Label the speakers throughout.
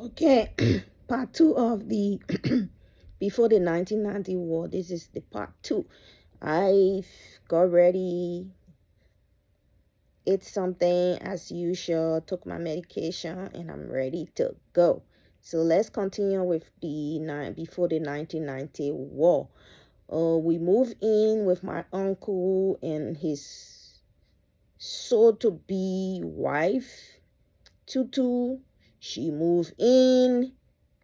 Speaker 1: Okay, part two of the before the 1990 war. This is the part two. I got ready, ate something as usual, took my medication, and I'm ready to go. So let's continue with the before the 1990 war. We moved in with my uncle and his soon-to-be wife, Tutu. She moved in,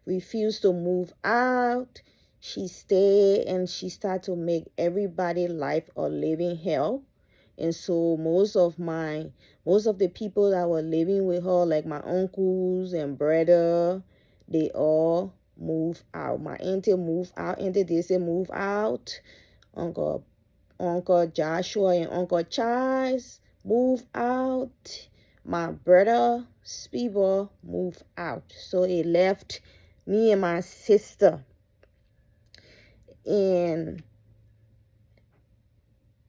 Speaker 1: refused to move out. She stayed and she started to make everybody life a living hell. And so most of the people that were living with her, like my uncles and brother, they all moved out. My auntie moved out. Auntie Daisy moved out. Uncle Uncle Joshua and Uncle Charles moved out. My brother Speedball moved out. So it left me and my sister. And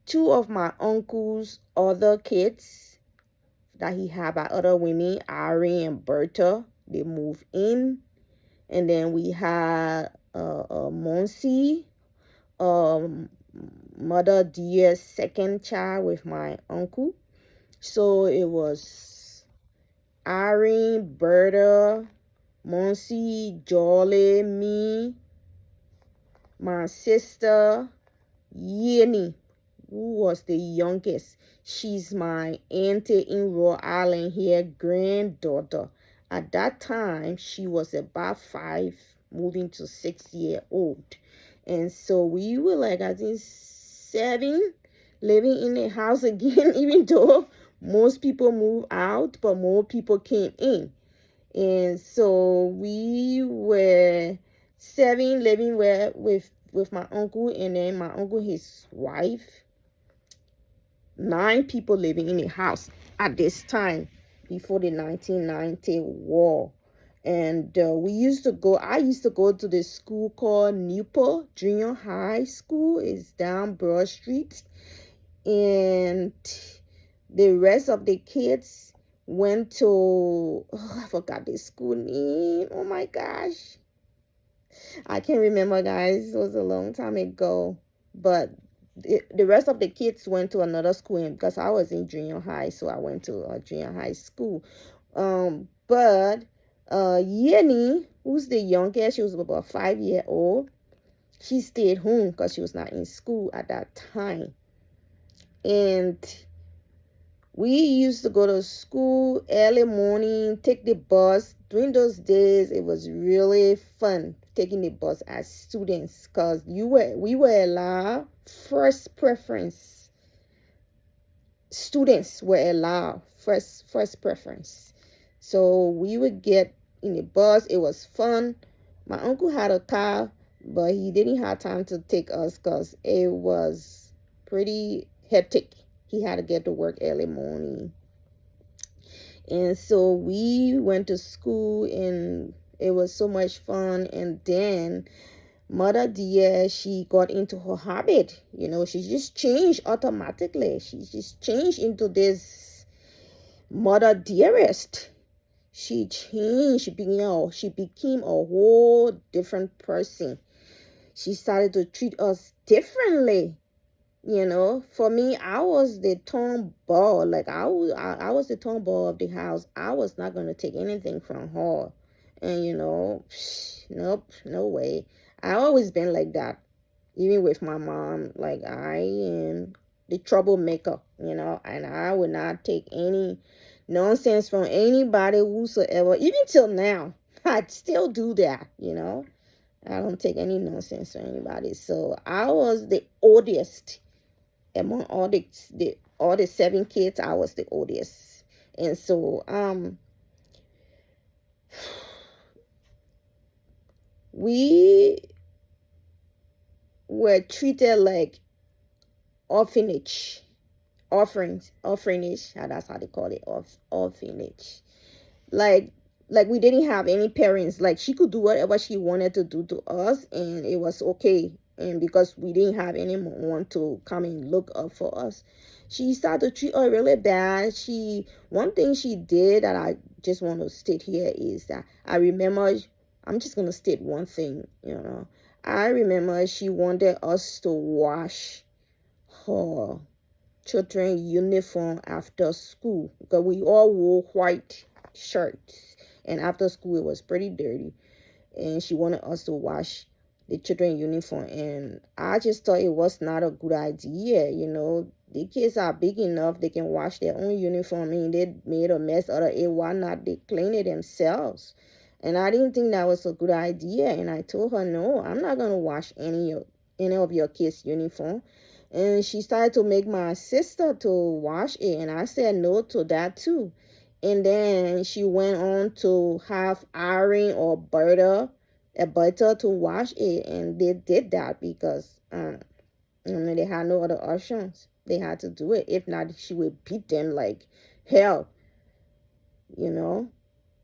Speaker 1: two of my uncle's other kids that he had by other women, Ari and Berta, they moved in. And then we had Monsi, Mother Dia's second child with my uncle. So it was Irene, Berta, Monsi, Jolly, me, my sister, Yeni, who was the youngest. She's my auntie in Rhode Island here, granddaughter. At that time, she was about 5, moving to 6 year old. And so we were like, I think 7, living in the house again, even though most people moved out, but more people came in. And so we were 7 living with my uncle, and then my uncle, his wife. 9 people living in the house at this time before the 1990 war. And I used to go to the school called Newport Junior High School. It's down Broad Street. And the rest of the kids went to, I forgot the school name. Oh my gosh. I can't remember, guys. It was a long time ago. But the rest of the kids went to another school, and because I was in junior high, so I went to a junior high school. But Yeni, who's the youngest, she was about 5 year old. She stayed home because she was not in school at that time. And we used to go to school early morning, take the bus. During those days, it was really fun taking the bus as students because we were allowed first preference. Students were allowed first preference. So we would get in the bus. It was fun. My uncle had a car, but he didn't have time to take us because it was pretty hectic. He had to get to work early morning. And so we went to school and it was so much fun. And then Mother Dear, she got into her habit. She just changed automatically. She just changed into this Mother Dearest. She changed. She became a whole different person. She started to treat us differently. For me, I was the tomboy. Like I was the tomboy of the house. I was not going to take anything from her. And nope, no way. I always been like that. Even with my mom, like I am the troublemaker, and I would not take any nonsense from anybody whosoever. Even till now, I still do that, I don't take any nonsense from anybody. So I was the oldest among all the 7 kids. I was the oldest. And so we were treated like orphanage. Orphanage, that's how they call it, orphanage. Like we didn't have any parents. Like she could do whatever she wanted to do to us, and it was okay. And because we didn't have anyone to come and look up for us, she started to treat her really bad. One thing she did that I just want to state here is that I remember, I'm just going to state one thing, I remember she wanted us to wash her children uniform after school because we all wore white shirts, and after school it was pretty dirty, and she wanted us to wash the children uniform. And I just thought it was not a good idea. The kids are big enough, they can wash their own uniform. I mean, they made a mess out of it, why not they clean it themselves? And I didn't think that was a good idea, and I told her, no, I'm not going to wash any of your kids uniform. And she started to make my sister to wash it, and I said no to that too. And then she went on to have Irene or Berta to wash it, and they did that because they had no other options. They had to do it. If not, she would beat them like hell. You know,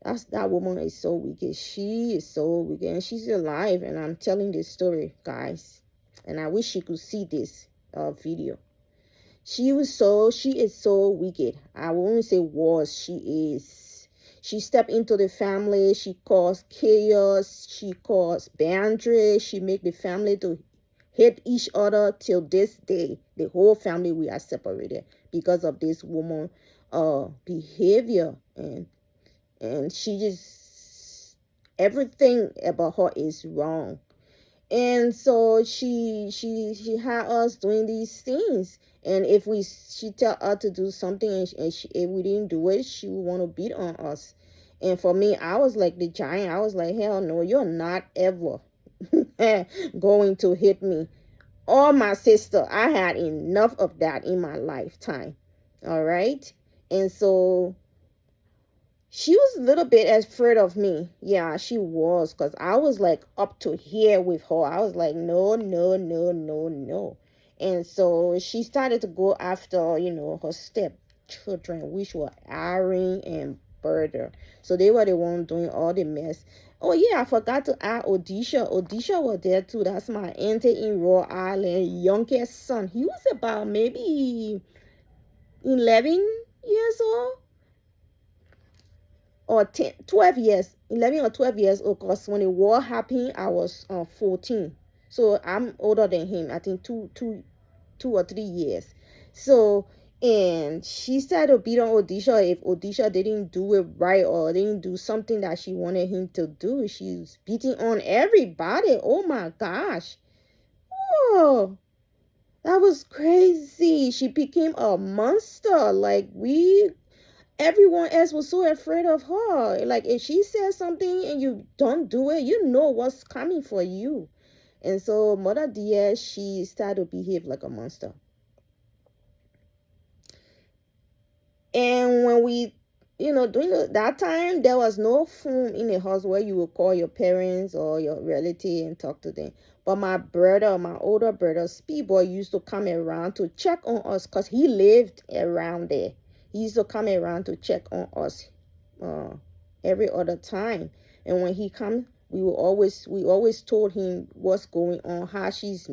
Speaker 1: that woman is so wicked. She is so wicked, and she's alive. And I'm telling this story, guys, and I wish she could see this video. She is so wicked. I won't say was, she is. She stepped into the family. She caused chaos. She caused boundaries. She make the family to hate each other till this day. The whole family, we are separated because of this woman behavior. And she just, everything about her is wrong. And so she had us doing these things, and if she tell us to do something, if we didn't do it, she would want to beat on us. And for me, I was like the giant. I was like, hell no, you're not ever going to hit me or my sister. I had enough of that in my lifetime. All right. And so she was a little bit afraid of me. Yeah, she was, because I was like up to here with her. I was like, no, no, no, no, no. And so she started to go after, her stepchildren, which were Irene and Berta. So they were the ones doing all the mess. Oh, yeah, I forgot to add Odisha. Odisha was there too. That's my auntie in Rhode Island, youngest son. He was about maybe 11 years old. Or 10, 12 years, 11 or 12 years old, because when the war happened, I was 14. So I'm older than him, I think 2 or 3 years. So, and she started to beat on Odisha if Odisha didn't do it right or didn't do something that she wanted him to do. She's beating on everybody. Oh my gosh. Oh, that was crazy. She became a monster. Like, everyone else was so afraid of her. Like, if she says something and you don't do it, you know what's coming for you. And so Mother Diaz, she started to behave like a monster. And when we, during that time, there was no phone in the house where you would call your parents or your relative and talk to them. But my older brother, Speedboy, used to come around to check on us because he lived around there. He used to come around to check on us every other time. And when he come, we always told him what's going on, how she's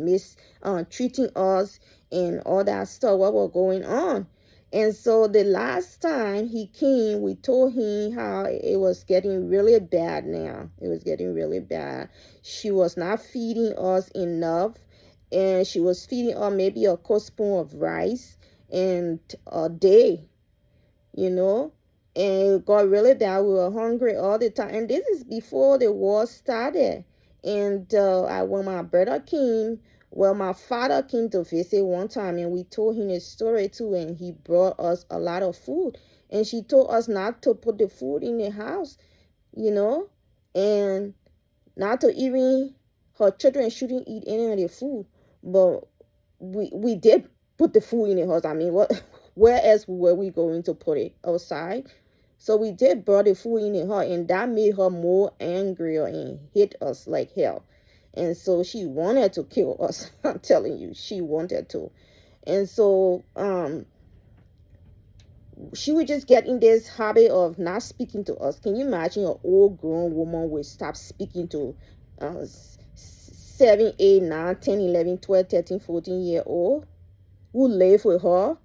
Speaker 1: treating us and all that stuff, what was going on. And so the last time he came, we told him how it was getting really bad now. It was getting really bad. She was not feeding us enough, and she was feeding us maybe a spoon of rice and a day, and it got really bad. We were hungry all the time. And this is before the war started. And when my brother came, well, my father came to visit one time, and we told him a story too, and he brought us a lot of food. And she told us not to put the food in the house, and not to even, her children shouldn't eat any of the food. But we did put the food in the house. I mean, what? Where else were we going to put it? Outside? So we did brought the food in her, and that made her more angrier and hit us like hell. And so she wanted to kill us. I'm telling you, she wanted to. And so she would just get in this habit of not speaking to us. Can you imagine an old grown woman would stop speaking to 7, 8, 9, 10, 11, 12, 13, 14 year old who live with her,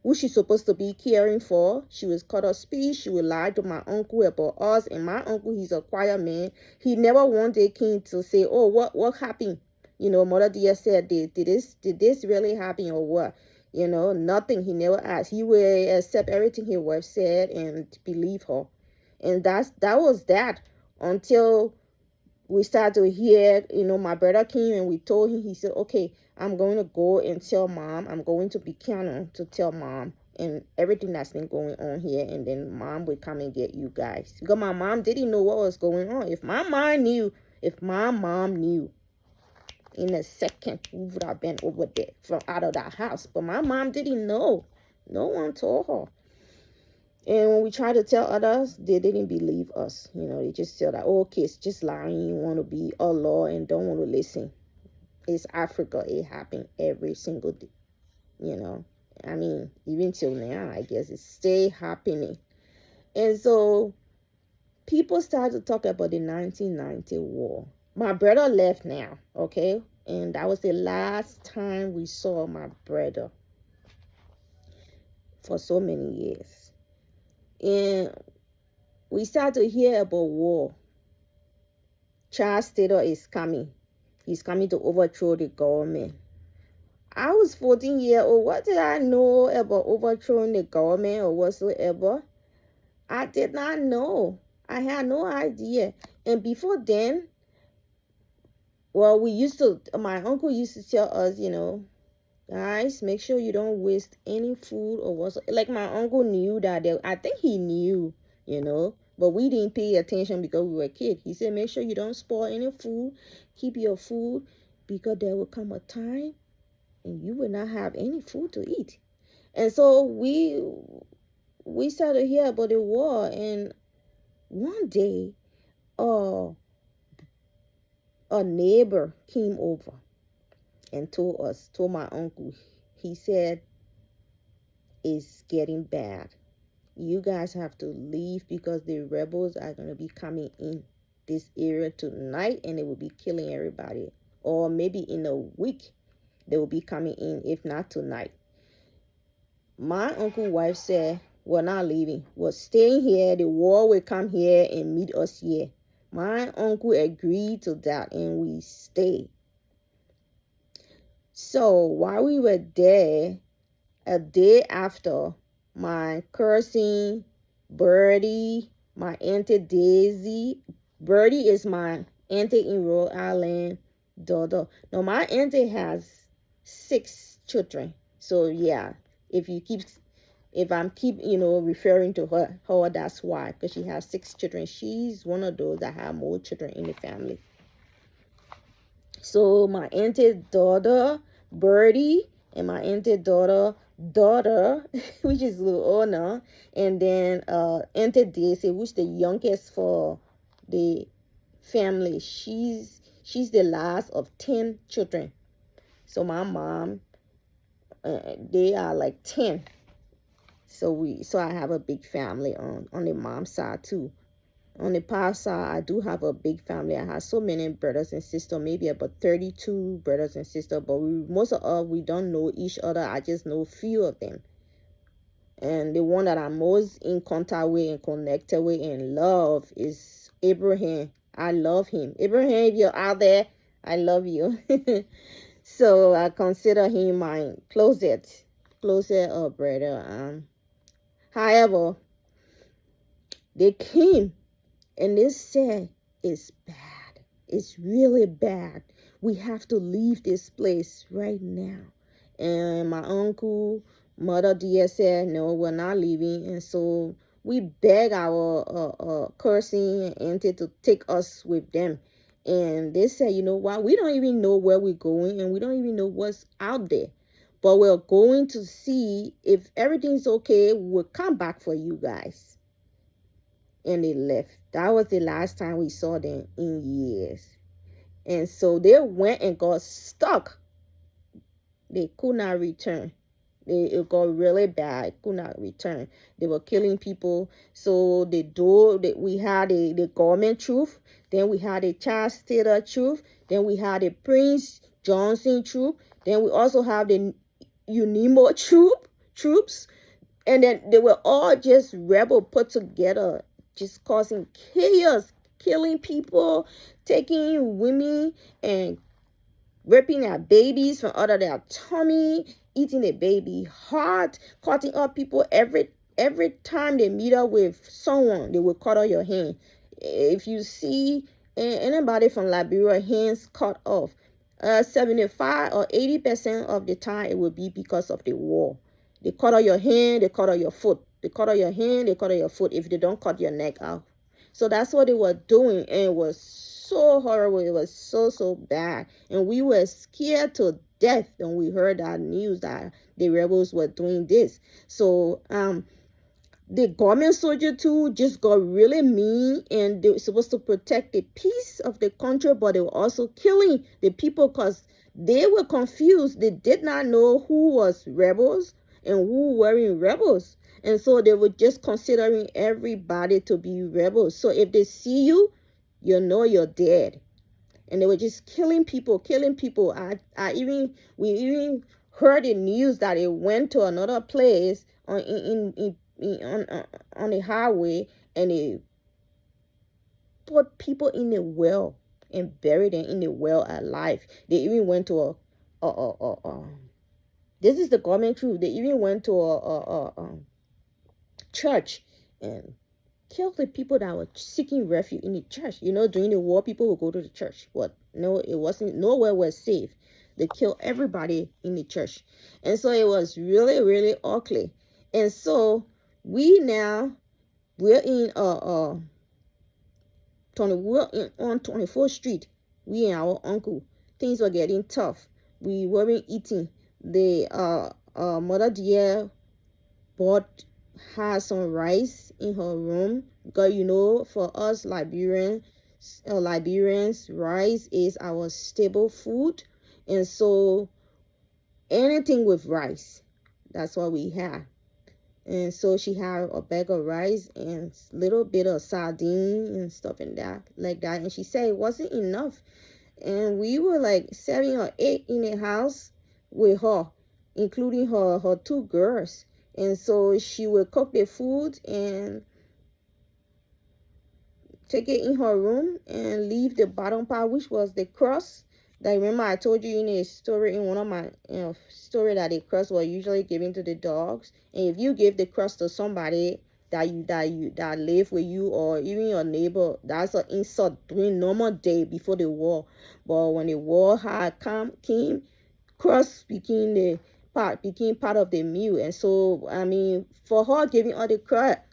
Speaker 1: who she's supposed to be caring for. She was cut her speech. She would lie to my uncle about us. And my uncle, he's a quiet man. He never wanted King to say, oh, what happened? Mother dear said, did this really happen or what? Nothing. He never asked. He would accept everything his wife said and believe her. And that was that until we started to hear, my brother came and we told him. He said, okay, I'm going to go and tell mom. I'm going to Buchanan to tell mom and everything that's been going on here. And then mom will come and get you guys. Because my mom didn't know what was going on. If my mom knew, in a second, we would have been over there from out of that house. But my mom didn't know. No one told her. And when we try to tell others, they didn't believe us. They just said that, oh, okay, it's just lying. You want to be a law and don't want to listen. It's Africa. It happened every single day. I mean, even till now, I guess it's still happening. And so people started to talk about the 1990 war. My brother left now, okay? And that was the last time we saw my brother for so many years. And we started to hear about war. Charles Taylor is coming. He's coming to overthrow the government. I was 14 years old. What did I know about overthrowing the government or whatsoever? I did not know. I had no idea. And before then, well, my uncle used to tell us, guys, make sure you don't waste any food or whatsoever. Like my uncle knew that. I think he knew, but we didn't pay attention because we were kids. He said, make sure you don't spoil any food. Keep your food because there will come a time and you will not have any food to eat. And so we started to hear about the war. And one day, a neighbor came over and told my uncle, he said, it's getting bad. You guys have to leave because the rebels are going to be coming in this area tonight and they will be killing everybody. Or maybe in a week, they will be coming in, if not tonight. My uncle's wife said, we're not leaving. We're staying here. The war will come here and meet us here. My uncle agreed to that and we stayed. So while we were there, a day after, my cousin Birdie, my auntie Daisy. Birdie is my auntie in Rhode Island daughter. Now my auntie has 6 children. So yeah, if I'm referring to her, that's why, because she has 6 children. She's one of those that have more children in the family. So my auntie daughter Birdie and my auntie daughter, which is a little older, and then auntie Daisy, which is the youngest for the family. She's the last of 10 children. So my mom, they are like 10. So I have a big family on the mom's side too. On the past side, I do have a big family. I have so many brothers and sisters, maybe about 32 brothers and sisters, but most of us, we don't know each other. I just know a few of them. And the one that I'm most in contact with and connected with and love is Abraham. I love him. Abraham, if you're out there, I love you. So I consider him my closest brother. However, they came and they said, it's bad. It's really bad. We have to leave this place right now. And my uncle, mother dear said, no, we're not leaving. And so we begged our cousin and auntie to take us with them. And they said, you know what? We don't even know where we're going and we don't even know what's out there. But we're going to see if everything's okay. We'll come back for you guys. And they left. That was the last time we saw them in years. And so they went and got stuck. They could not return. It got really bad. It could not return. They were killing people. So we had the government truth. Then we had the Charles Taylor truth. Then we had the Prince Johnson truth. Then we also have the UNIMO troops. And then they were all just rebel put together, just causing chaos, killing people, taking women and ripping their babies from out of their tummy, eating the baby heart, cutting up people every time they meet up with someone, they will cut off your hand. If you see anybody from Liberia hands cut off, 75 or 80% of the time it will be because of the war. They cut off your hand, they cut off your foot. They cut off your hand, they cut off your foot if they don't cut your neck out. So that's what they were doing, and it was so horrible. It was so bad, and we were scared to death when we heard that news that the rebels were doing this. So the government soldier too just got really mean, and they were supposed to protect the peace of the country, but they were also killing the people because they were confused. They did not know who was rebels and who weren't rebels, and so they were just considering everybody to be rebels. So if they see you, you know you're dead. And they were just killing people, killing people. We even heard the news that it went to another place on the highway, and they put people in the well and buried them in the well alive. They even went to this is the government truth. They even went to a church and killed the people that were seeking refuge in the church. During the war, people would go to the church. What? No, it wasn't. Nowhere was safe. They killed everybody in the church, and so it was really, really ugly. And so we're in on 24th Street. We and our uncle. Things were getting tough. We weren't eating. The mother dear bought had some rice in her room because for us Liberians, rice is our staple food, and so anything with rice, that's what we have. And so she had a bag of rice and a little bit of sardine and stuff like that, and she said it wasn't enough, and we were like 7 or 8 in the house with her, including her 2 girls. And so she would cook the food and take it in her room and leave the bottom part, which was the crust. That, remember I told you in a story, in one of my story, that the crust was usually given to the dogs. And if you give the crust to somebody that live with you, or even your neighbor, that's an insult during normal day before the war. But when the war came, crust became part of the meal. And so for her giving all the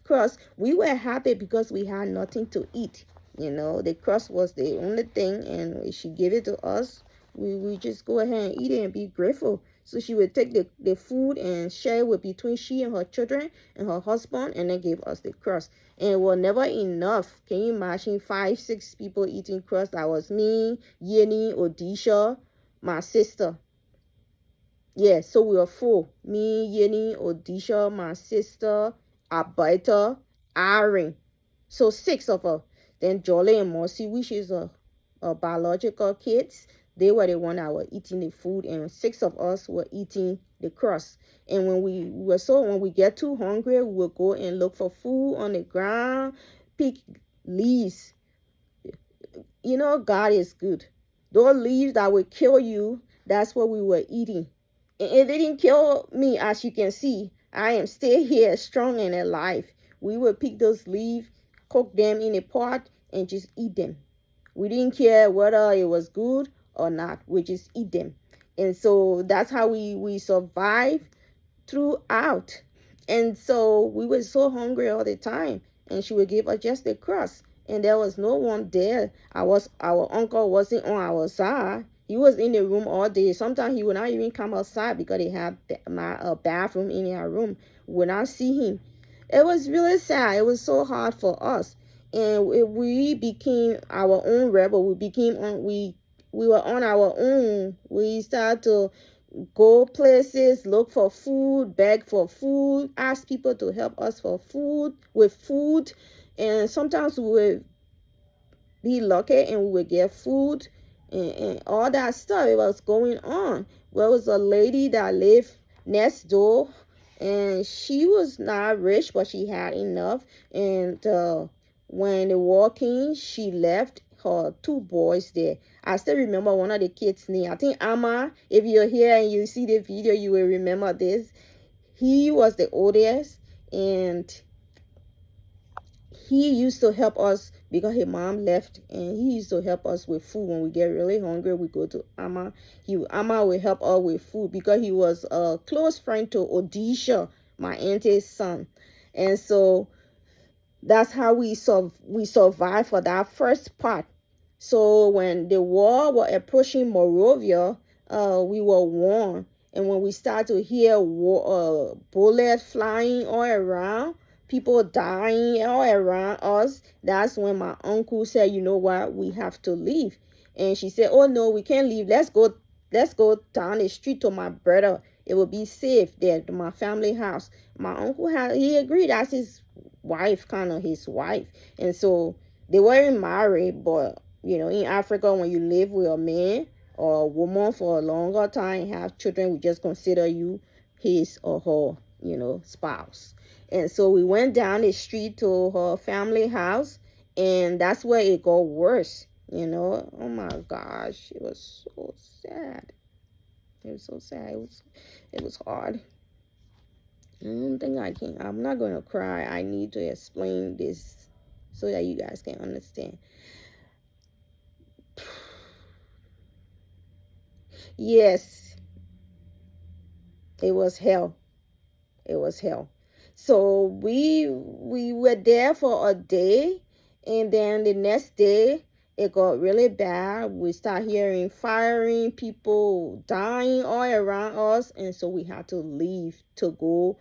Speaker 1: crust, we were happy because we had nothing to eat. The crust was the only thing, and she gave it to us. We just go ahead and eat it and be grateful. So she would take the food and share it between she and her children and her husband, and then give us the crust. And it was never enough. Can you imagine 5, 6 people eating crust? That was me, Yeni, Odisha, my sister. Yeah, so we were 4. Me, Yeni, Odisha, my sister, Abaita, Irene. So 6 of us. Then Jolly and Mercy, which is a biological kids, they were the one that were eating the food, and 6 of us were eating the crust. And when we get too hungry, we would go and look for food on the ground, pick leaves. God is good. Those leaves that will kill you, that's what we were eating. It didn't kill me, as you can see. I am still here, strong and alive. We would pick those leaves, cook them in a pot, and just eat them. We didn't care whether it was good or not. We just eat them. And so that's how we survived throughout. And so we were so hungry all the time. And she would give us just the crust. And there was no one there. Our uncle wasn't on our side. He was in the room all day. Sometimes he would not even come outside because they had a bathroom in our room. We would not see him. It was really sad. It was so hard for us. And we became our own rebel. We were on our own. We started to go places, look for food, beg for food, ask people to help us for food, with food. And sometimes we would be lucky and we would get food and all that stuff. It was going on. There was a lady that lived next door, and she was not rich, but she had enough. And when the war came, she left her two boys there. I still remember one of the kids' name. I think Amma. If you're here and you see the video, you will remember this. He was the oldest, and he used to help us because his mom left, and he used to help us with food. When we get really hungry, we go to Amma. Amma will help us with food because he was a close friend to Odisha, my auntie's son. And so that's how we survived for that first part. So when the war was approaching Morovia, we were warned. And when we started to hear bullets flying all around, people dying all around us, that's when my uncle said, you know what, we have to leave. And she said, oh no, we can't leave. Let's go down the street to my brother. It will be safe there to my family house. My uncle he agreed. That's his wife, kind of his wife. And so they weren't married, but in Africa, when you live with a man or a woman for a longer time and have children, we just consider you his or her, spouse. And so we went down the street to her family house, and that's where it got worse. Oh my gosh, it was so sad. It was so sad. It was hard. I don't think I can. I'm not going to cry. I need to explain this so that you guys can understand. Yes, it was hell. It was hell. So we were there for a day, and then the next day it got really bad. We start hearing firing, people dying all around us, and so we had to leave to go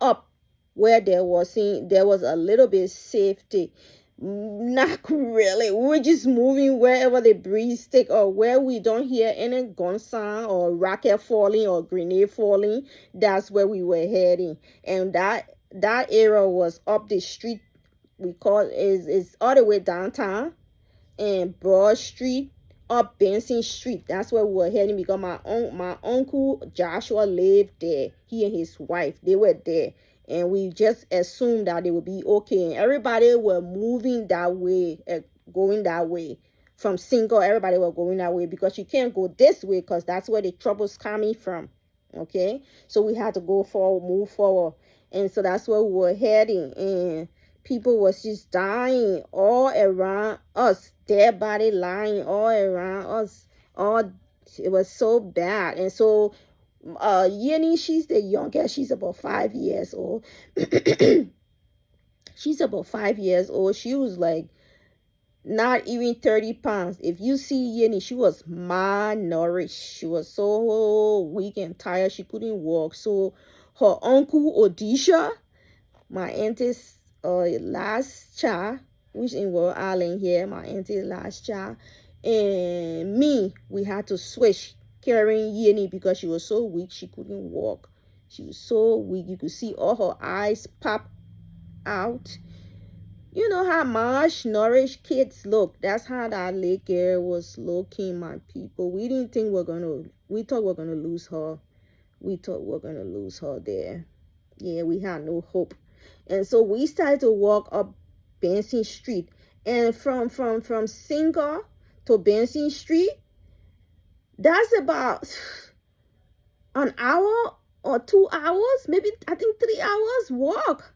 Speaker 1: up where there was a little bit safety. Not really. We're just moving wherever the breeze take, or where we don't hear any gun sound or rocket falling or grenade falling. That's where we were heading. And that area was up the street. We call is all the way downtown and Broad Street up Benson Street. That's where we were heading because my uncle Joshua lived there. He and his wife, they were there. And we just assumed that they would be okay. And everybody were moving that way, going that way. From Single, everybody were going that way because you can't go this way because that's where the trouble's coming from. Okay? So we had to go forward, move forward. And so that's where we were heading. And people was just dying all around us. Dead body lying all around us. It was so bad. And so Yenny, she's the youngest. She's about 5 years old. She's about 5 years old. She was like not even 30 pounds. If you see Yenny, she was malnourished. She was so weak and tired. She couldn't walk. So her uncle Odisha, my auntie's last child, which in Rhode Island here, my auntie's last child, and me, we had to switch carrying Yenny because she was so weak she couldn't walk. She was so weak. You could see all her eyes pop out. You know how malnourished kids look. That's how that little girl was looking, my people. We didn't think we thought we're gonna lose her. We thought we're gonna lose her there. Yeah, we had no hope. And so we started to walk up Benson Street. And from Singa to Benson Street, that's about an hour or 2 hours, maybe I think 3 hours walk.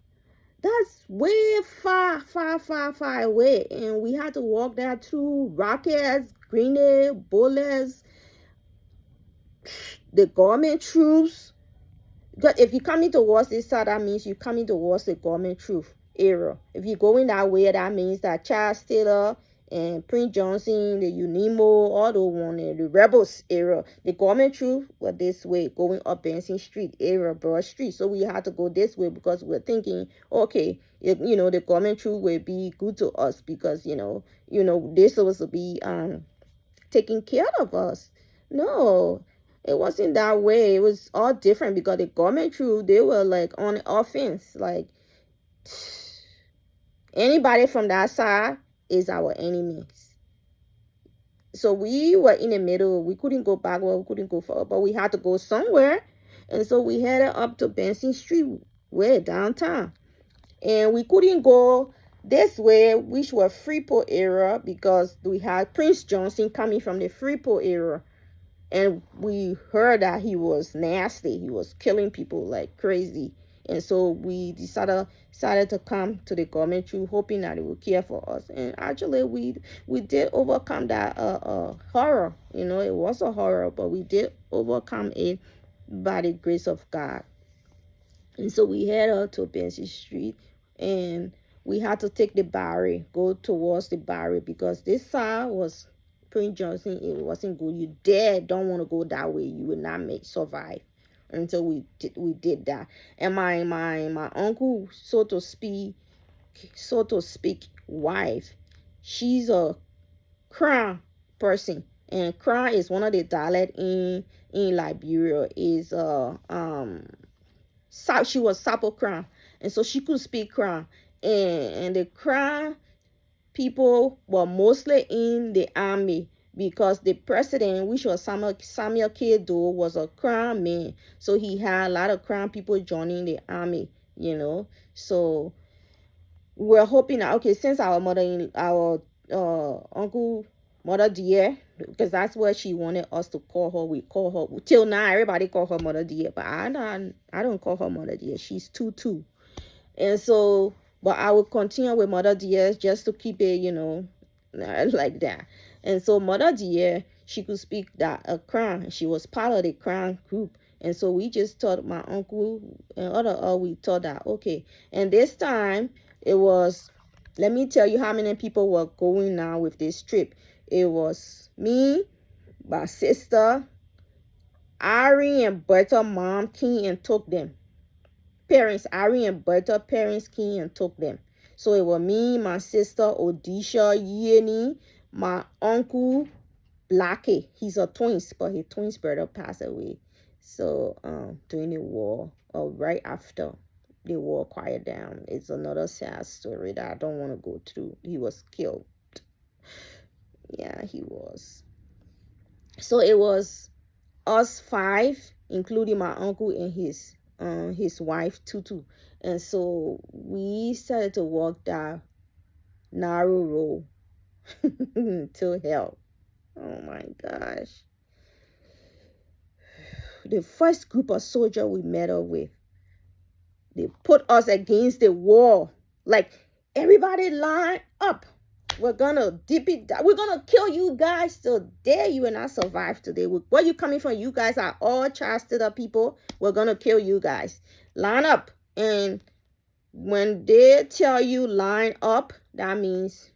Speaker 1: That's way far, far, far, far away. And we had to walk there through rockets, grenade, bullets, the government troops. Because if you're coming towards this side, that means you're coming towards the government troop area. If you're going that way, that means that Charles Taylor and Prince Johnson, the Unimo, all those one, the rebels area. The government troop were this way, going up Benson Street area, Broad Street. So we had to go this way because we're thinking, okay, the government troop will be good to us because they're supposed to be taking care of us. No. It wasn't that way. It was all different because the government crew, they were like on offense. Like anybody from that side is our enemies. So we were in the middle. We couldn't go backward, we couldn't go forward, but we had to go somewhere. And so we headed up to Benson Street, way downtown. And we couldn't go this way, which was Freeport area, because we had Prince Johnson coming from the Freeport area. And we heard that he was nasty. He was killing people like crazy. And so we decided to come to the government through hoping that it would care for us. And actually we did overcome that horror. It was a horror, but we did overcome it by the grace of God. And so we headed up to Benson Street, and we had to take the barrier, go towards the barrier, because this side was Prince Johnson. It wasn't good. You don't want to go that way. You will not survive. Until we did that. And my uncle, so to speak, wife, she's a Crown person, and Crown is one of the dialect in Liberia. Is she was Sapo Crown, and so she could speak Crown, and the Crown people were mostly in the army, because the president, which was Samuel Kedo, was a Crown man, so he had a lot of Crown people joining the army. So we're hoping that, okay, since our uncle Mother Dear, because that's what she wanted us to call her. We call her, till now everybody call her Mother Dear, but I don't call her Mother Dear. She's Tutu. And so, but I will continue with Mother Dear just to keep it, like that. And so Mother Dear, she could speak that a Crown. She was part of the Crown group. And so we just taught my uncle and we thought that, okay. And this time it was, let me tell you how many people were going now with this trip. It was me, my sister, Ari and Bertha mom came and took them. Parents, Ari and Bertha parents came and took them. So it was me, my sister, Odisha, Yeni, my uncle, Blackie. He's a twins, but his twins brother passed away. So during the war, or right after the war quieted down. It's another sad story that I don't want to go through. He was killed. Yeah, he was. So it was us 5, including my uncle and his wife Tutu. And so we started to walk that narrow road to hell. Oh my gosh. The first group of soldiers we met up with, they put us against the wall. Like, everybody line up. We're gonna dip it down. We're gonna kill you guys today. You will not survive today. Where you coming from? You guys are all trusted up people. We're gonna kill you guys. Line up. And when they tell you line up, that means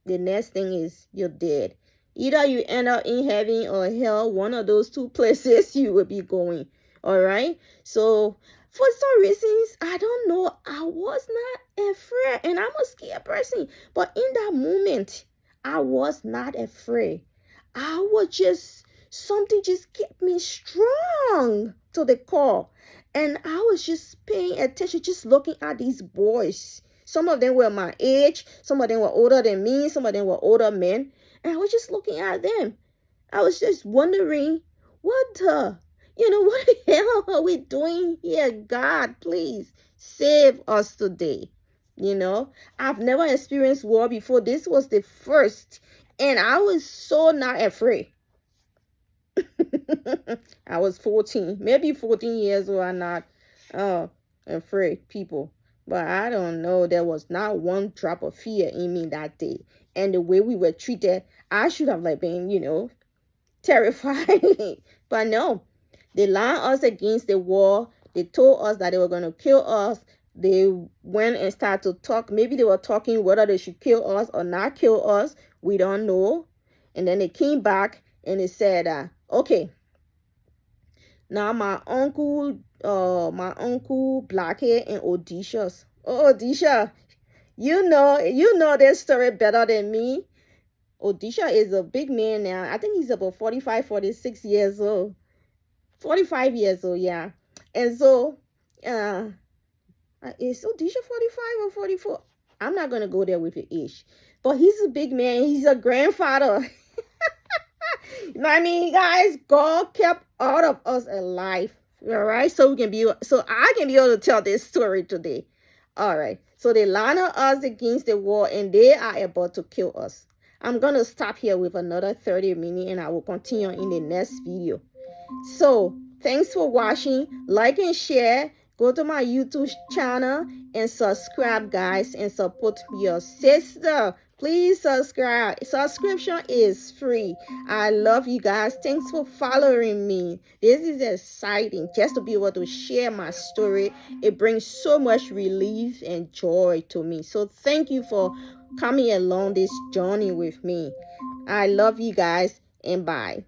Speaker 1: the next thing is you're dead. Either you end up in heaven or hell. One of those two places you will be going. All right. So for some reasons, I don't know, I was not afraid, and I'm a scared person. But in that moment, I was not afraid. I was just, something just kept me strong to the core. And I was just paying attention, just looking at these boys. Some of them were my age, some of them were older than me, some of them were older men. And I was just looking at them. I was just wondering, what the what the hell are we doing here? God, please save us today. I've never experienced war before. This was the first, and I was so not afraid. I was 14, maybe 14 years old. I'm not afraid, people. But I don't know. There was not one drop of fear in me that day. And the way we were treated, I should have been, terrified. But no. They lined us against the wall. They told us that they were going to kill us. They went and started to talk. Maybe they were talking whether they should kill us or not kill us. We don't know. And then they came back and they said, okay, now my uncle Blackhead and Odisha. Oh, Odisha, you know this story better than me. Odisha is a big man now. I think he's about 45, 46 years old. 45 years old, yeah. And so, uh, is Odisha 45 or 44? I'm not gonna go there with your age, but he's a big man. He's a grandfather. You know what I mean, guys? God kept all of us alive. All right, so we can be, so I can be able to tell this story today. All right, so they line us against the wall, and they are about to kill us. I'm gonna stop here with another 30 minutes, and I will continue in the next video. So thanks for watching. Like and share. Go to my YouTube channel and subscribe, guys, and support your sister. Please subscribe. Subscription is free. I love you guys. Thanks for following me. This is exciting just to be able to share my story. It brings so much relief and joy to me. So thank you for coming along this journey with me. I love you guys, and bye.